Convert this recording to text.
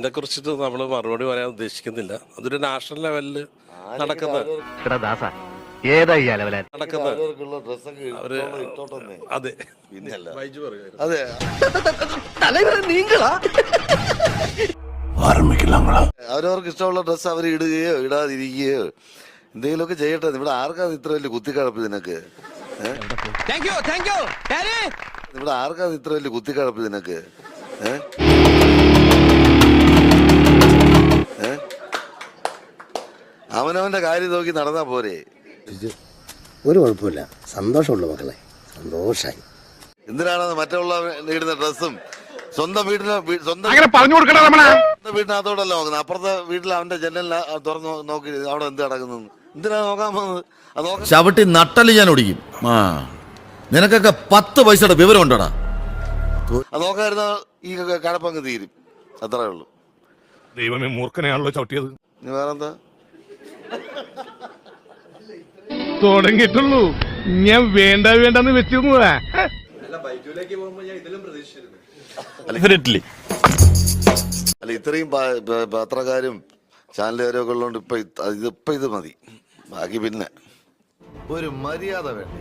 അതിനെക്കുറിച്ചിട്ട് നമ്മൾ മറുപടി പറയാൻ ഉദ്ദേശിക്കുന്നില്ല. അതൊരു നാഷണൽ ലെവലിൽ നടക്കുന്ന അവര് അതെ അതെ അവരവർക്ക് ഇഷ്ടമുള്ള ഡ്രസ്സ് അവർ ഇടുകയോ ഇടാതിരിക്കുകയോ എന്തെങ്കിലുമൊക്കെ ചെയ്യട്ടെ. ഇവിടെ ആർക്കാ ഇത്ര വലിയ കുത്തിക്കഴപ്പ് നിനക്ക്? ഇവിടെ ആർക്കാ ഇത്ര വലിയ കുത്തിക്കഴപ്പ് നിനക്ക്? അവനവന്റെ കാര്യം നോക്കി നടന്നാ പോരെ? ഒരു കുഴപ്പമില്ല, സന്തോഷമുള്ള മക്കളെ, സന്തോഷായി. എന്തിനാണ് മറ്റുള്ള ഇടുന്ന ഡ്രസ്സും സ്വന്തം സ്വന്തം വീടിനകത്തോടല്ല നോക്കുന്നത്, അപ്പുറത്തെ വീട്ടിൽ അവന്റെ ജനലിൽ തുറന്ന് നോക്കി അവിടെ എന്ത് നടക്കുന്നു? എന്തിനാ നോക്കാൻ പോകുന്നത്? ചവിട്ടി നട്ടല് ഞാൻ ഒടിക്കും. നിനക്കൊക്കെ 10 പൈസയുടെ വിവരം ഉണ്ടോടാ? അത് നോക്കാതിരുന്ന ഈ കഴപ്പങ്ങ് തീരും, അത്രേ ഉള്ളൂ. ദൈവമേ, മൂർഖനെയാണല്ലോ ചവിട്ടിയത്. ഇനി വേറെന്താ തുടങ്ങിയിട്ടുള്ളൂ. ഞാൻ വേണ്ടെന്ന് വെച്ചിരുന്നതാ. അല്ല, ഇത്രയും പത്രക്കാരും ചാനലുകാരും ഒക്കെ ഉള്ളതുകൊണ്ട് ഇപ്പൊ ഇത് മതി. ബാക്കി പിന്നെ ഒരു മര്യാദ വേണ്ടേ?